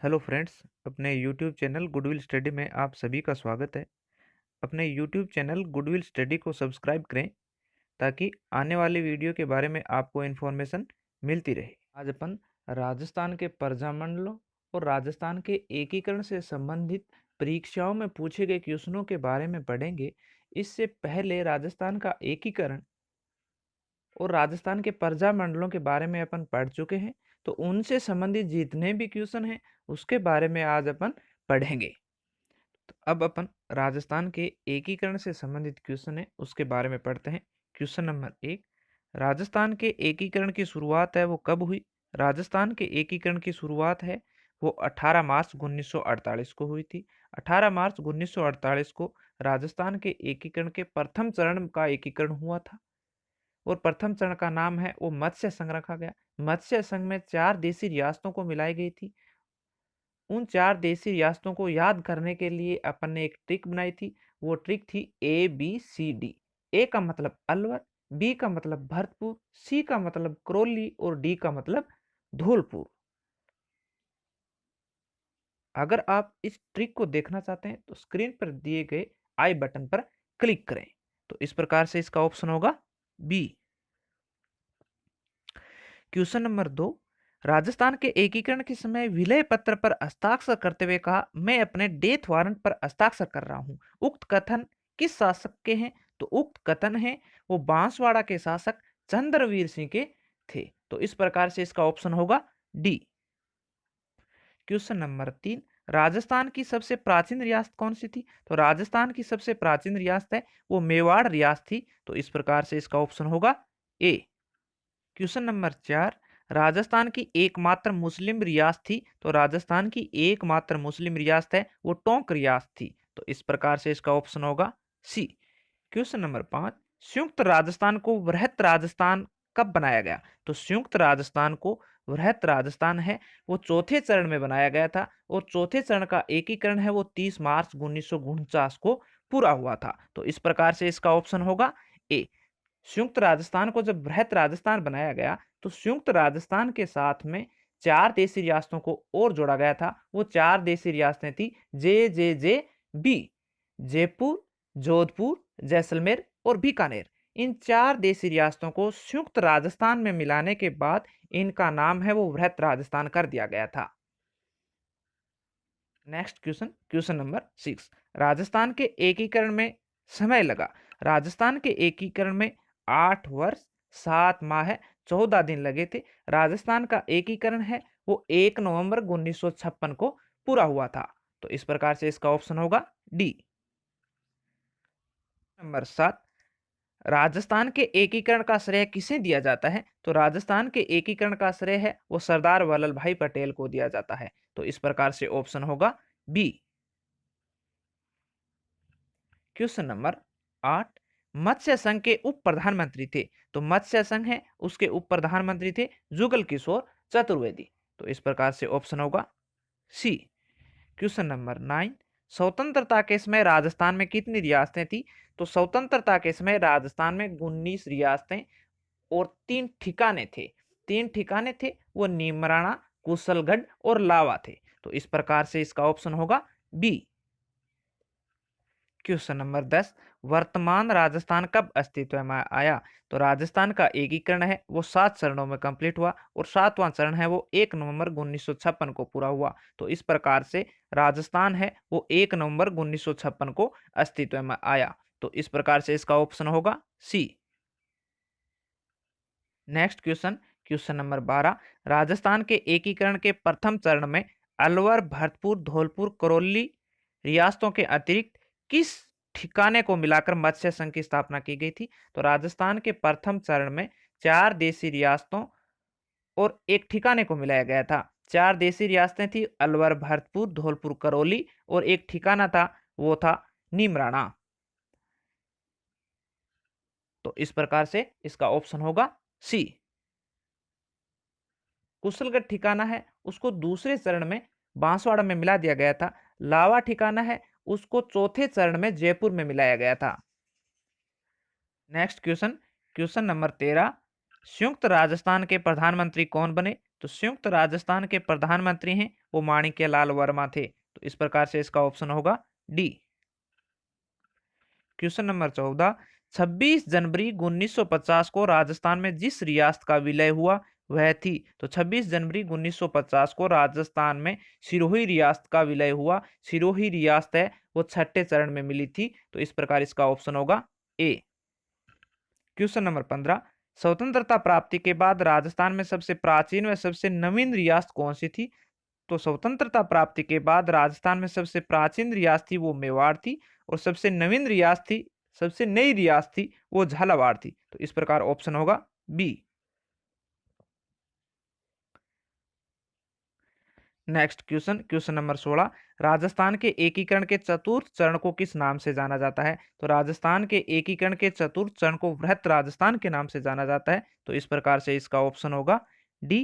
Hello friends, अपने YouTube channel goodwill study में आप सभी का स्वागत है। अपने यूट्यूब चैनल गुडविल स्टडी को सब्सक्राइब करें ताकि आने वाली वीडियो के बारे में आपको इन्फॉर्मेशन मिलती रहे। आज अपन राजस्थान के प्रजामंडलों और राजस्थान के एकीकरण से संबंधित परीक्षाओं में पूछे गए क्वेश्चनों के बारे में पढ़ेंगे। इससे पहले राजस्थान का एकीकरण और राजस्थान के प्रजामंडलों के बारे में अपन पढ़ चुके हैं, तो उनसे संबंधित जितने भी क्वेश्चन हैं उसके बारे में आज अपन पढ़ेंगे। तो अब अपन राजस्थान के एकीकरण से संबंधित क्वेश्चन है उसके बारे में पढ़ते हैं। क्वेश्चन नंबर 1, राजस्थान के एकीकरण की शुरुआत है वो कब हुई? राजस्थान के एकीकरण की शुरुआत है वो 18 मार्च 1948 को हुई थी। 18 मार्च 1948 को राजस्थान के एकीकरण के प्रथम चरण का एकीकरण हुआ था और प्रथम चरण का नाम है वो मत्स्य संघ रखा गया। मत्स्य संघ में 4 देशी रियासतों को मिलाई गई थी। उन 4 देशी रियासतों को याद करने के लिए अपन ने एक ट्रिक बनाई थी। वो ट्रिक थी ABCD। ए का मतलब अलवर, बी का मतलब भरतपुर, सी का मतलब करौली और डी का मतलब धौलपुर। अगर आप इस ट्रिक को देखना चाहते हैं तो स्क्रीन पर दिए गए आई बटन पर क्लिक करें। तो इस प्रकार से इसका ऑप्शन होगा बी। क्वेश्चन नंबर 2, राजस्थान के एकीकरण के समय विलय पत्र पर हस्ताक्षर करते हुए कहा, मैं अपने डेथ वारंट पर हस्ताक्षर कर रहा हूं। उक्त कथन किस शासक के हैं? तो उक्त कथन है वो बांसवाड़ा के शासक चंद्रवीर सिंह के थे। तो इस प्रकार से इसका ऑप्शन होगा डी। क्वेश्चन नंबर 3, राजस्थान की सबसे प्राचीन रियासत कौन सी थी? तो राजस्थान की सबसे प्राचीन रियासत है वो मेवाड़ रियासत थी। तो इस प्रकार से इसका ऑप्शन होगा ए। क्वेश्चन नंबर 4, राजस्थान की एकमात्र मुस्लिम रियासत थी। तो राजस्थान की एकमात्र मुस्लिम रियासत है वो टोंक रियासत थी। तो इस प्रकार से इसका ऑप्शन होगा सी। क्वेश्चन नंबर 5, संयुक्त राजस्थान को वृहत राजस्थान कब बनाया गया? तो संयुक्त राजस्थान को वृहत राजस्थान है वो चौथे चरण में बनाया गया था और चौथे चरण का एकीकरण है वो 30 मार्च 1949 को पूरा हुआ था। तो इस प्रकार से इसका ऑप्शन होगा ए। संयुक्त राजस्थान को जब बृहत राजस्थान बनाया गया तो संयुक्त राजस्थान के साथ में 4 देशी रियासतों को और जोड़ा गया था। वो 4 देशी रियासतें थी JJJB, जयपुर, जोधपुर, जैसलमेर और बीकानेर। इन 4 देशी रियासतों को संयुक्त राजस्थान में मिलाने के बाद इनका नाम है वो बृहत राजस्थान कर दिया गया था। Next question, question number 6, Rajasthan के एकीकरण में समय लगा। राजस्थान के एकीकरण में 8 वर्ष 7 माह 14 दिन लगे थे। राजस्थान का एकीकरण है वो 1 नवंबर 1956 को पूरा हुआ था। तो इस प्रकार से इसका ऑप्शन होगा डी। नंबर 7, राजस्थान के एकीकरण का श्रेय किसे दिया जाता है? तो राजस्थान के एकीकरण का श्रेय है वो सरदार वल्लभ भाई पटेल को दिया जाता है। तो इस प्रकार से ऑप्शन होगा बी। क्वेश्चन नंबर 8, मत्स्य संघ के उप प्रधानमंत्री थे। तो मत्स्य संघ है उसके उप प्रधानमंत्री थे जुगल किशोर चतुर्वेदी। तो इस प्रकार से ऑप्शन होगा सी। क्वेश्चन नंबर 9, स्वतंत्रता के समय राजस्थान में कितनी रियासतें थी? तो स्वतंत्रता के समय राजस्थान में 19 रियासतें और 3 ठिकाने थे। 3 ठिकाने थे वो नीमराणा, कुशलगढ़ और लावा थे। तो इस प्रकार से इसका ऑप्शन होगा बी। क्वेश्चन नंबर 10, वर्तमान राजस्थान कब अस्तित्व में आया? तो राजस्थान का एकीकरण है वो 7 चरणों में कंप्लीट हुआ और 7वां चरण है वो 1 नवंबर 1956 को पूरा हुआ। तो इस प्रकार से राजस्थान है वो 1 नवंबर 1956 को अस्तित्व में आया। तो इस प्रकार से इसका ऑप्शन होगा C. Next question, question number 12, Rajasthan के एकीकरण के प्रथम चरण में अलवर, भरतपुर, धौलपुर, करौली रियासतों के अतिरिक्त किस ठिकाने को मिलाकर मत्स्य संघ की स्थापना की गई थी? तो राजस्थान के प्रथम चरण में 4 देशी रियासतों और एक ठिकाने को मिलाया गया था। 4 देशी रियासतें थी अलवर, भरतपुर, धौलपुर, करौली और एक ठिकाना था वो था नीमराणा। तो इस प्रकार से इसका ऑप्शन होगा सी। कुशलगढ़ ठिकाना है उसको दूसरे चरण में बांसवाड़ा में मिला दिया गया था। लावा ठिकाना है उसको चौथे चरण में जयपुर में मिलाया गया था। नेक्स्ट क्वेश्चन, क्वेश्चन नंबर 13, संयुक्त राजस्थान के प्रधानमंत्री कौन बने? तो संयुक्त राजस्थान के प्रधानमंत्री हैं वो माणिक्यलाल वर्मा थे। तो इस प्रकार से इसका ऑप्शन होगा डी। क्वेश्चन नंबर 14, 26 जनवरी 1950 को राजस्थान में जिस रियासत का विलय हुआ वह थी। तो 26 जनवरी 1950 को राजस्थान में सिरोही रियासत का विलय हुआ। सिरोही रियासत है वो छठे चरण में मिली थी। तो इस प्रकार इसका ऑप्शन होगा ए। क्वेश्चन नंबर 15, स्वतंत्रता प्राप्ति के बाद राजस्थान में सबसे प्राचीन व सबसे नवीन रियासत कौन सी थी। तो स्वतंत्रता प्राप्ति के बाद राजस्थान में सबसे प्राचीन रियासत थी वो मेवाड़ थी, और सबसे नवीन रियासत थी, सबसे नई रियासत थी वो झालावाड़ थी। तो इस प्रकार ऑप्शन होगा B. Next question, question number 16, Rajasthan के एकीकरण के चतुर्थ चरण को किस नाम से जाना जाता है। तो राजस्थान के एकीकरण के चतुर्थ चरण को वृहत राजस्थान के नाम से जाना जाता है। तो इस प्रकार से इसका ऑप्शन होगा डी।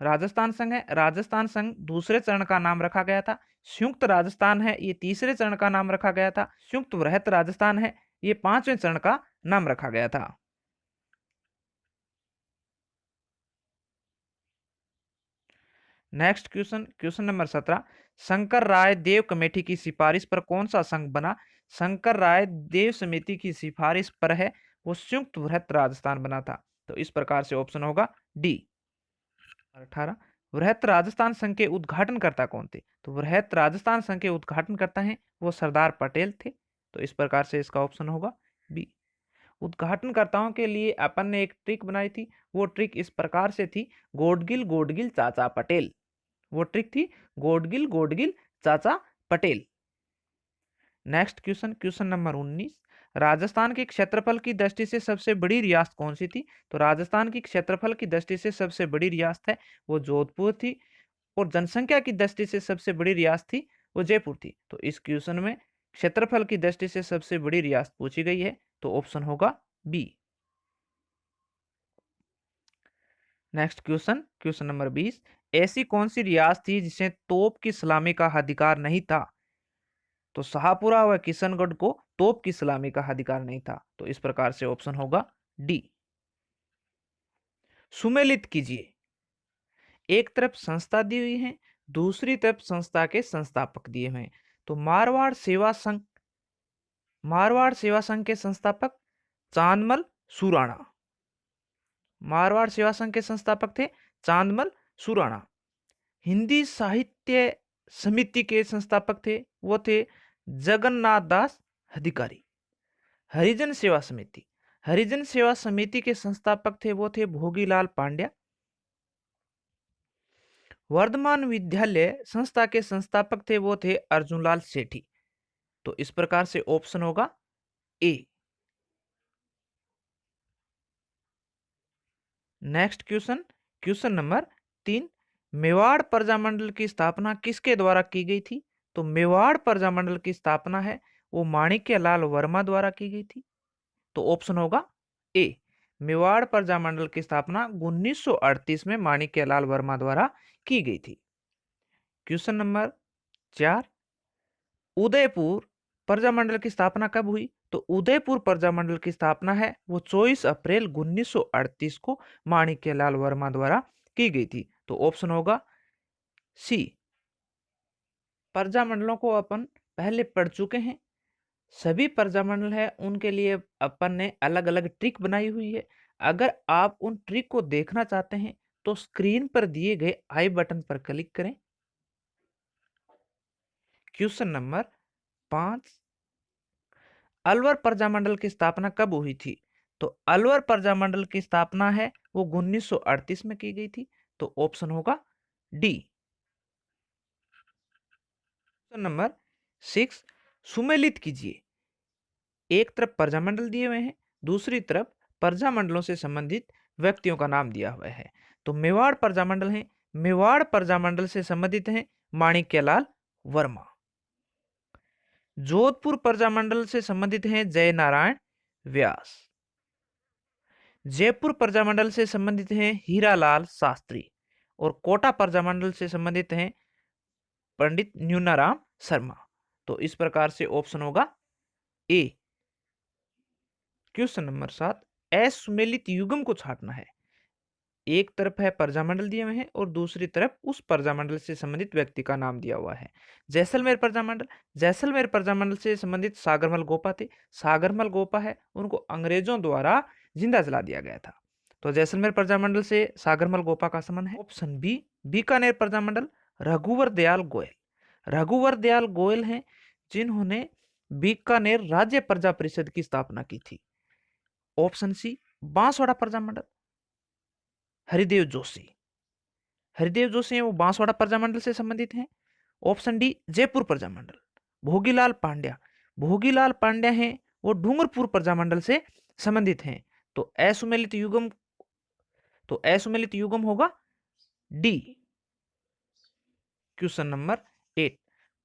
राजस्थान संघ है, राजस्थान संघ दूसरे चरण का नाम रखा गया था। संयुक्त राजस्थान है, ये तीसरे चरण का नाम रखा गया था। संयुक्त वृहत राजस्थान है, ये पांचवें चरण का नाम रखा गया था। Next question, question number 17, Shankar Rai Dev committee की सिफारिश पर कौन सा संघ बना। शंकर राय देव समिति की सिफारिश पर है वो संयुक्त वृहत राजस्थान बना था। तो इस प्रकार से ऑप्शन होगा डी। 18, वृहत राजस्थान संघ के उद्घाटनकर्ता कौन थे। तो वृहत राजस्थान संघ के उद्घाटनकर्ता हैं वो सरदार पटेल थे। तो इस प्रकार से इसका ऑप्शन होगा बी। उद्घाटनकर्ताओं के लिए अपन ने एक ट्रिक बनाई थी, वो ट्रिक इस प्रकार से थी, गोडगिल गोडगिल चाचा पटेल। वो ट्रिक थी गोडगिल गोडगिल चाचा Patel. Next question, question number 19, Rajasthan के क्षेत्रफल की दृष्टि से सबसे बड़ी रियासत कौन सी थी। तो राजस्थान की क्षेत्रफल की दृष्टि से सबसे बड़ी रियासत है वो जोधपुर थी, और जनसंख्या की दृष्टि से सबसे बड़ी रियासत थी वो जयपुर थी। तो इस क्वेश्चन में क्षेत्रफल की दृष्टि से सबसे बड़ी रियासत पूछी गई है। तो ऑप्शन होगा B. Next question, question number 20, ऐसी कौन सी रियासत थी जिसे तोप की सलामी का अधिकार नहीं था। तो शाहपुरा व किशनगढ़ को तोप की सलामी का अधिकार नहीं था। तो इस प्रकार से ऑप्शन होगा डी। सुमेलित कीजिए, एक तरफ संस्था दी हुई है, दूसरी तरफ संस्था के संस्थापक दिए हुए हैं। तो मारवाड़ सेवा संघ के संस्थापक चांदमल सुराणा। मारवाड़ सेवा संघ के संस्थापक थे चांदमल सुराणा। हिंदी साहित्य समिति के संस्थापक थे वो थे जगन्नाथ दास अधिकारी। हरिजन सेवा समिति के संस्थापक थे वो थे भोगीलाल पांड्या। वर्धमान विद्यालय संस्था के संस्थापक थे वो थे अर्जुनलाल सेठी। तो इस प्रकार से ऑप्शन होगा A. Next question, question number 3, Mewar Prajamandal की स्थापना किसके द्वारा की गई थी। तो मेवाड़ प्रजामंडल की स्थापना है वो माणिक्यलाल वर्मा द्वारा की गई थी। तो ऑप्शन होगा ए। मेवाड़ प्रजामंडल की स्थापना 1938 में माणिक्यलाल वर्मा द्वारा की गई थी। क्वेश्चन नंबर 4, उदयपुर प्रजामंडल की स्थापना कब हुई। तो उदयपुर प्रजामंडल की स्थापना है वो 24 अप्रैल 1938 को माणिक्यलाल वर्मा द्वारा की गई थी। तो ऑप्शन होगा सी। प्रजामंडलों को अपन पहले पढ़ चुके हैं। सभी प्रजामंडल है उनके लिए अपन ने अलग अलग ट्रिक बनाई हुई है। अगर आप उन ट्रिक को देखना चाहते हैं तो स्क्रीन पर दिए गए आई बटन पर क्लिक करें। क्वेश्चन नंबर 5, अलवर प्रजामंडल की स्थापना कब हुई थी। तो अलवर प्रजामंडल की स्थापना है वो 1938 में की गई थी। तो ऑप्शन होगा डी। क्वेश्चन नंबर 6, सुमेलित कीजिए, एक तरफ प्रजामंडल दिए हुए हैं, दूसरी तरफ प्रजामंडलों से संबंधित व्यक्तियों का नाम दिया हुआ है। तो मेवाड़ प्रजामंडल है, मेवाड़ प्रजामंडल से संबंधित हैं माणिक्यलाल वर्मा। जोधपुर प्रजामंडल से संबंधित हैं जय नारायण व्यास। जयपुर प्रजामंडल से संबंधित हैं हीरालाल शास्त्री। और कोटा प्रजामंडल से संबंधित हैं पंडित न्यूनाराम शर्मा। तो इस प्रकार से ऑप्शन होगा ए। क्वेश्चन नंबर 7, असुमेलित युग्म को छांटना है। एक तरफ है प्रजामंडल दिए हुए हैं और दूसरी तरफ उस प्रजामंडल से संबंधित व्यक्ति का नाम दिया हुआ है। जैसलमेर प्रजामंडल, जैसलमेर प्रजामंडल से संबंधित सागरमल गोपा थे। सागरमल गोपा है, उनको अंग्रेजों द्वारा जिंदा जला दिया गया था। तो जैसलमेर प्रजामंडल से सागरमल गोपा का संबंध है। ऑप्शन बी, बीकानेर प्रजामंडल, रघुवर दयाल गोयल। रघुवर दयाल गोयल हैं जिन्होंने बीकानेर राज्य प्रजा परिषद की स्थापना की थी। Option C, Banswara Prajamandal, Haridev Joshi. हरिदेव जोशी हैं, वो बांसवाड़ा प्रजामंडल से संबंधित हैं। Option D, Jaipur Prajamandal, Bhogilal Pandya. भोगीलाल पांड्या हैं, वो डूंगरपुर प्रजामंडल से संबंधित हैं। तो असुमेलित युगम होगा D. Question number 8,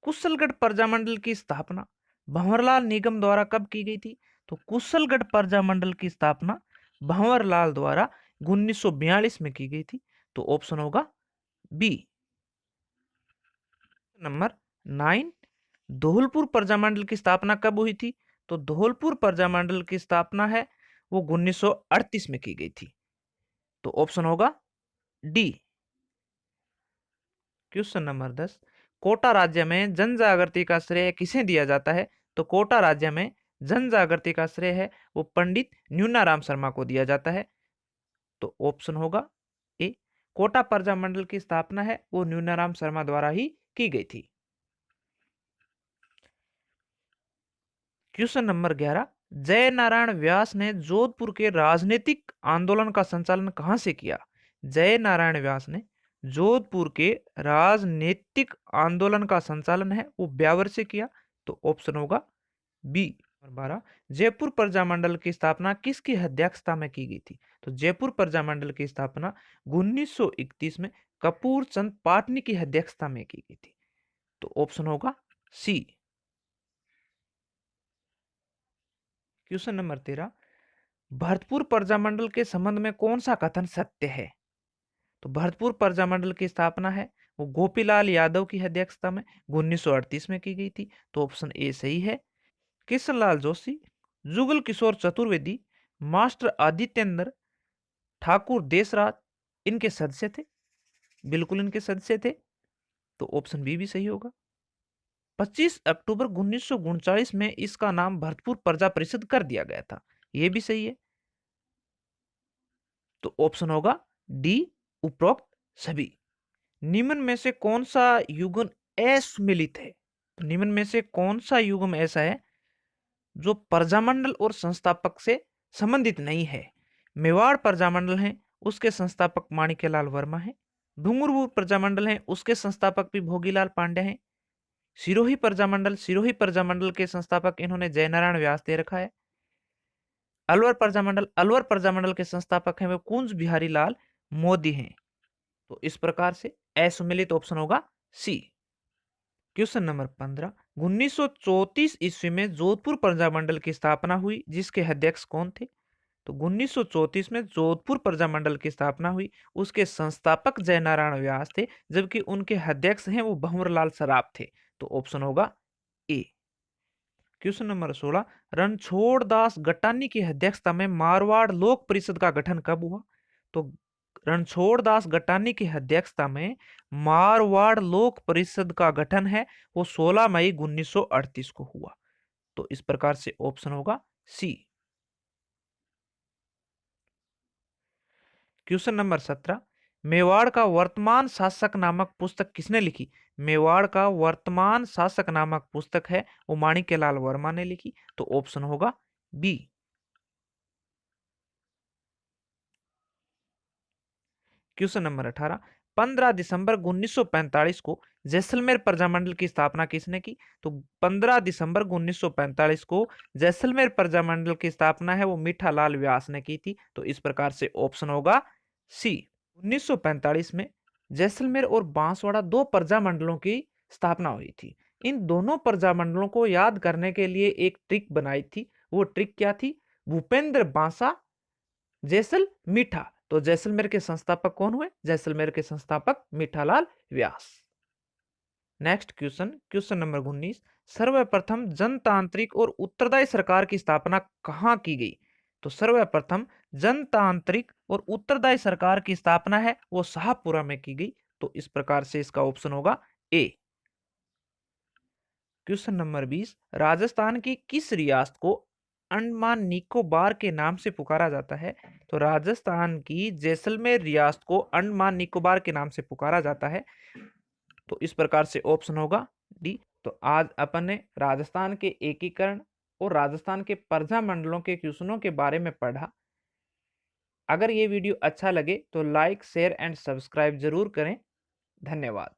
Kushalgarh Prajamandal की स्थापना भंवरलाल निगम द्वारा कब की गई थी? तो कुशलगढ़ प्रजामंडल की स्थापना भंवरलाल द्वारा 1942 में की गई थी। तो ऑप्शन होगा बी। नंबर 9, धौलपुर प्रजामंडल की स्थापना कब हुई थी? तो धौलपुर प्रजामंडल की स्थापना है वो 1938 में की गई थी। तो ऑप्शन होगा डी। क्वेश्चन नंबर 10, कोटा राज्य में जन जागृति का श्रेय किसे दिया जाता है? तो कोटा राज्य में जन जागृति का श्रेय है वो पंडित न्यूनाराम शर्मा को दिया जाता है। तो ऑप्शन होगा ए, कोटा प्रजामंडल की स्थापना है वो न्यूनाराम शर्मा द्वारा ही की गई थी। क्वेश्चन नंबर 11, जय नारायण व्यास ने जोधपुर के राजनीतिक आंदोलन का संचालन कहां से किया? जय नारायण व्यास ने जोधपुर के राजनीतिक आंदोलन का संचालन है वो ब्यावर से किया। तो ऑप्शन होगा बी। नंबर 12, जयपुर प्रजामंडल की स्थापना किसकी अध्यक्षता में की गई थी? तो जयपुर प्रजामंडल की स्थापना 1931 में कपूर चंद पाटनी की अध्यक्षता में की गई थी। तो ऑप्शन होगा सी। क्वेश्चन नंबर 13, भरतपुर प्रजामंडल के संबंध में कौन सा कथन सत्य है? तो भरतपुर प्रजामंडल की स्थापना है वो गोपीलाल यादव की अध्यक्षता में 1938 में की गई थी। तो ऑप्शन ए सही है। किशनलाल जोशी, जुगल किशोर चतुर्वेदी, मास्टर आदित्येंद्र, ठाकुर देशराज इनके सदस्य थे। बिल्कुल इनके सदस्य थे। तो ऑप्शन बी भी सही होगा। 25 अक्टूबर 1939 में इसका नाम भरतपुर प्रजा परिषद कर दिया गया था। यह भी सही है। तो ऑप्शन होगा डी, उपरोक्त सभी। निम्न में से कौन सा युग्म असुमेलित है? तो निम्न में से कौन सा युग्म ऐसा है जो प्रजामंडल और संस्थापक से संबंधित नहीं है? मेवाड़ प्रजामंडल है, उसके संस्थापक माणिक्यलाल वर्मा है। डूंगरपुर प्रजामंडल है, उसके संस्थापक भी भोगीलाल पांडे हैं। सिरोही प्रजामंडल के संस्थापक इन्होंने जयनारायण व्यास दे रखा है। अलवर प्रजामंडल के संस्थापक हैं वे कुंज बिहारी लाल मोदी हैं। तो इस प्रकार से असुमेलित ऑप्शन होगा सी। क्वेश्चन नंबर 15, 1934 ईस्वी में जोधपुर प्रजामंडल की स्थापना हुई जिसके अध्यक्ष कौन थे? तो 1934 में जोधपुर प्रजामंडल की स्थापना हुई, उसके संस्थापक जयनारायण व्यास थे जबकि उनके अध्यक्ष हैं वो भंवरलाल सराफ थे। तो ऑप्शन होगा ए। क्वेश्चन नंबर 16, रणछोड़ दास गटानी की अध्यक्षता में मारवाड़ लोक परिषद का गठन कब हुआ? तो रणछोड़ दास गटानी की अध्यक्षता में मारवाड़ लोक परिषद का गठन है वो 16 मई 1938 को हुआ। तो इस प्रकार से ऑप्शन होगा सी। क्वेश्चन नंबर 17, मेवाड़ का वर्तमान शासक नामक पुस्तक किसने लिखी? मेवाड़ का वर्तमान शासक नामक पुस्तक है वो माणिक्यलाल वर्मा ने लिखी। तो ऑप्शन होगा बी। क्वेश्चन नंबर 18, 15 दिसंबर 1945 को जैसलमेर प्रजामंडल की स्थापना किसने की? तो 15 दिसंबर 1945 को जैसलमेर प्रजामंडल की स्थापना है वो मीठालाल व्यास ने की थी। तो इस प्रकार से ऑप्शन होगा सी। 1945 में जैसलमेर और बांसवाड़ा दो प्रजामंडलों की स्थापना हुई थी। इन दोनों प्रजामंडलों को याद करने के लिए एक ट्रिक बनाई थी। वो ट्रिक क्या थी? भूपेंद्र बांसा जैसल मीठा। तो जैसलमेर के संस्थापक कौन हुए? जैसलमेर के संस्थापक मीठालाल व्यास। नेक्स्ट क्वेश्चन, क्वेश्चन नंबर 19, सर्वप्रथम जनतांत्रिक और उत्तरदायी सरकार की स्थापना कहां की गई? तो सर्वप्रथम जनतांत्रिक और उत्तरदायी सरकार की स्थापना है वो शाहपुरा में की गई। तो इस प्रकार से इसका ऑप्शन होगा ए। क्वेश्चन नंबर 20, राजस्थान की किस रियासत को अंडमान निकोबार के नाम से पुकारा जाता है? तो राजस्थान की जैसलमेर रियासत को अंडमान निकोबार के नाम से पुकारा जाता है। तो इस प्रकार से ऑप्शन होगा डी। तो आज अपन ने राजस्थान के एकीकरण और राजस्थान के प्रजा मंडलों के क्वेश्चनों के बारे में पढ़ा। अगर ये वीडियो अच्छा लगे तो लाइक शेयर एंड सब्सक्राइब जरूर करें। धन्यवाद।